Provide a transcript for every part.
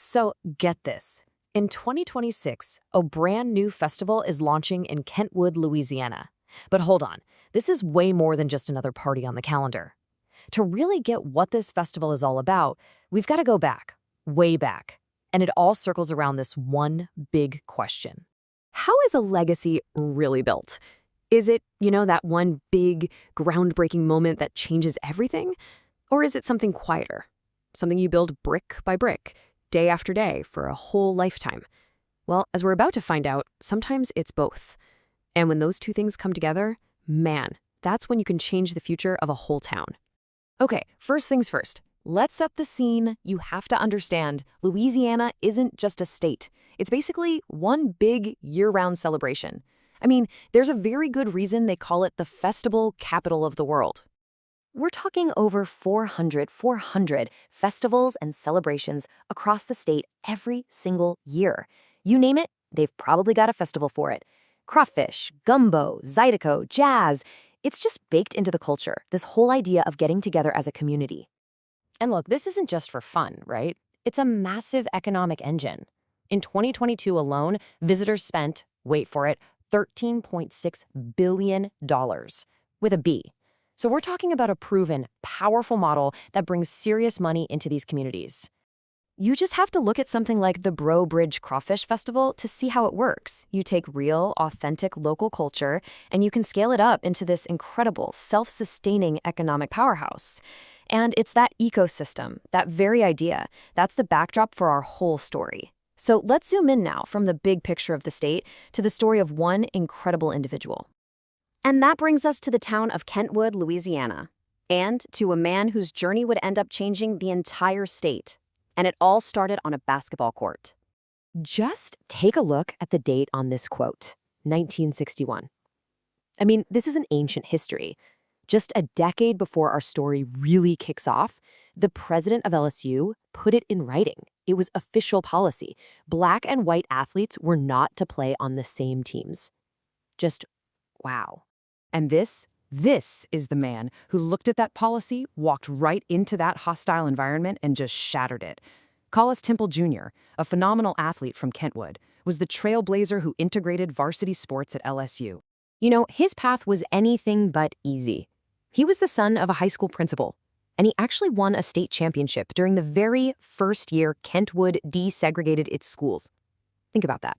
So get this. In 2026, a brand new festival is launching in Kentwood, Louisiana. But hold on, this is way more than just another party on the calendar. To really get what this festival is all about, we've got to go back, way back. And it all circles around this one big question. How is a legacy really built? Is it, that one big, groundbreaking moment that changes everything? Or is it something quieter? Something you build brick by brick, day after day, for a whole lifetime? Well, as we're about to find out, sometimes it's both. And when those two things come together, man, that's when you can change the future of a whole town. Okay, first things first. Let's set the scene. You have to understand, Louisiana isn't just a state. It's basically one big year-round celebration. I mean, there's a very good reason they call it the festival capital of the world. We're talking over 400 festivals and celebrations across the state every single year. You name it, they've probably got a festival for it. Crawfish, gumbo, Zydeco, jazz. It's just baked into the culture, this whole idea of getting together as a community. And look, this isn't just for fun, right? It's a massive economic engine. In 2022 alone, visitors spent, wait for it, $13.6 billion, with a B. So we're talking about a proven, powerful model that brings serious money into these communities. You just have to look at something like the Bro Bridge Crawfish Festival to see how it works. You take real, authentic local culture, and you can scale it up into this incredible, self-sustaining economic powerhouse. And it's that ecosystem, that very idea, that's the backdrop for our whole story. So let's zoom in now from the big picture of the state to the story of one incredible individual. And that brings us to the town of Kentwood, Louisiana, and to a man whose journey would end up changing the entire state. And it all started on a basketball court. Just take a look at the date on this quote, 1961. I mean, this is an ancient history. Just a decade before our story really kicks off, the president of LSU put it in writing. It was official policy. Black and white athletes were not to play on the same teams. Just wow. And this is the man who looked at that policy, walked right into that hostile environment, and just shattered it. Collis Temple Jr., a phenomenal athlete from Kentwood, was the trailblazer who integrated varsity sports at LSU. His path was anything but easy. He was the son of a high school principal, and he actually won a state championship during the very first year Kentwood desegregated its schools. Think about that.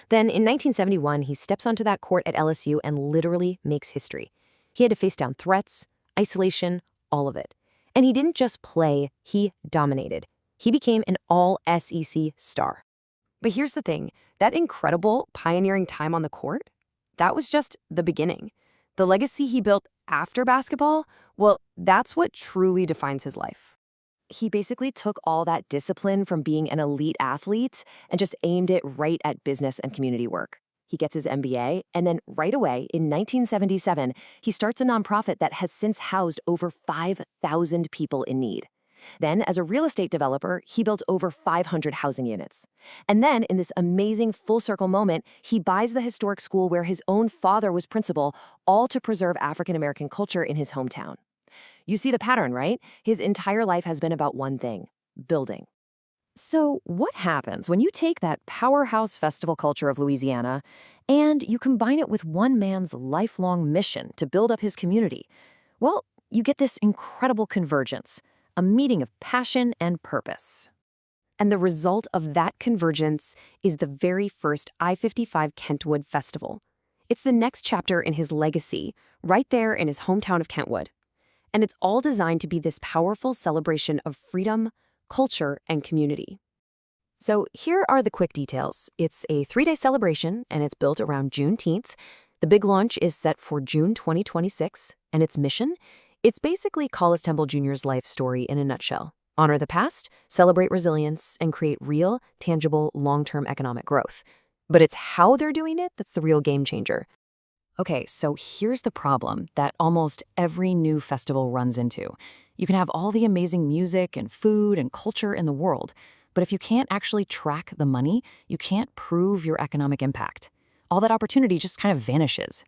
Then in 1971, he steps onto that court at LSU and literally makes history. He had to face down threats, isolation, all of it. And he didn't just play, he dominated. He became an all-SEC star. But here's the thing, that incredible pioneering time on the court, that was just the beginning. The legacy he built after basketball, well, that's what truly defines his life. He basically took all that discipline from being an elite athlete and just aimed it right at business and community work. He gets his MBA, and then right away, in 1977, he starts a nonprofit that has since housed over 5,000 people in need. Then, as a real estate developer, he built over 500 housing units. And then, in this amazing full-circle moment, he buys the historic school where his own father was principal, all to preserve African-American culture in his hometown. You see the pattern, right? His entire life has been about one thing: building. So what happens when you take that powerhouse festival culture of Louisiana and you combine it with one man's lifelong mission to build up his community? Well, you get this incredible convergence, a meeting of passion and purpose. And the result of that convergence is the very first I-55 Kentwood Festival. It's the next chapter in his legacy, right there in his hometown of Kentwood. And it's all designed to be this powerful celebration of freedom, culture, and community. So here are the quick details. It's a 3-day celebration, and it's built around Juneteenth. The big launch is set for June 2026, and its mission? It's basically Collis Temple Jr.'s life story in a nutshell. Honor the past, celebrate resilience, and create real, tangible, long-term economic growth. But it's how they're doing it that's the real game changer. Okay, so here's the problem that almost every new festival runs into. You can have all the amazing music and food and culture in the world, but if you can't actually track the money, you can't prove your economic impact. All that opportunity just kind of vanishes.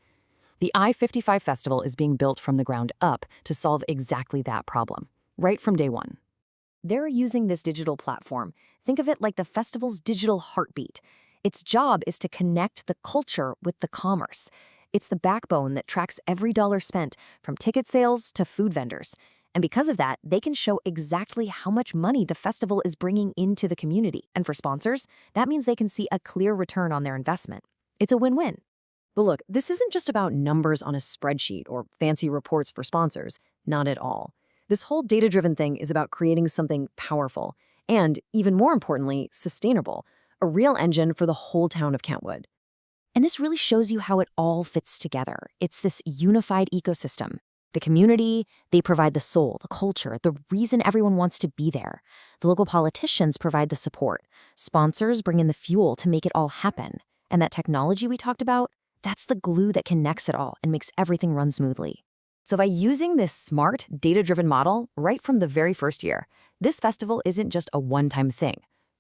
The I-55 Festival is being built from the ground up to solve exactly that problem, right from day one. They're using this digital platform. Think of it like the festival's digital heartbeat. Its job is to connect the culture with the commerce. It's the backbone that tracks every dollar spent, from ticket sales to food vendors. And because of that, they can show exactly how much money the festival is bringing into the community. And for sponsors, that means they can see a clear return on their investment. It's a win-win. But look, this isn't just about numbers on a spreadsheet or fancy reports for sponsors. Not at all. This whole data-driven thing is about creating something powerful and, even more importantly, sustainable, a real engine for the whole town of Kentwood. And this really shows you how it all fits together. It's this unified ecosystem. The community, they provide the soul, the culture, the reason everyone wants to be there. The local politicians provide the support. Sponsors bring in the fuel to make it all happen. And that technology we talked about, that's the glue that connects it all and makes everything run smoothly. So by using this smart, data-driven model right from the very first year, this festival isn't just a one-time thing.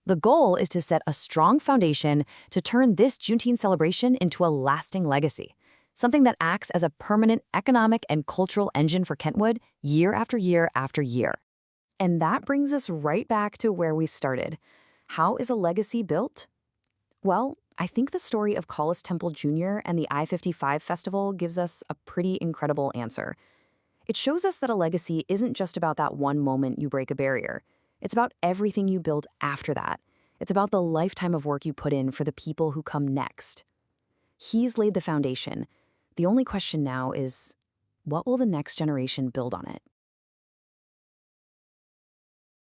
The goal is to set a strong foundation to turn this Juneteenth celebration into a lasting legacy, something that acts as a permanent economic and cultural engine for Kentwood year after year after year. And that brings us right back to where we started. How is a legacy built? Well, I think the story of Collis Temple Jr. and the I-55 Festival gives us a pretty incredible answer. It shows us that a legacy isn't just about that one moment you break a barrier. It's about everything you build after that. It's about the lifetime of work you put in for the people who come next. He's laid the foundation. The only question now is, what will the next generation build on it?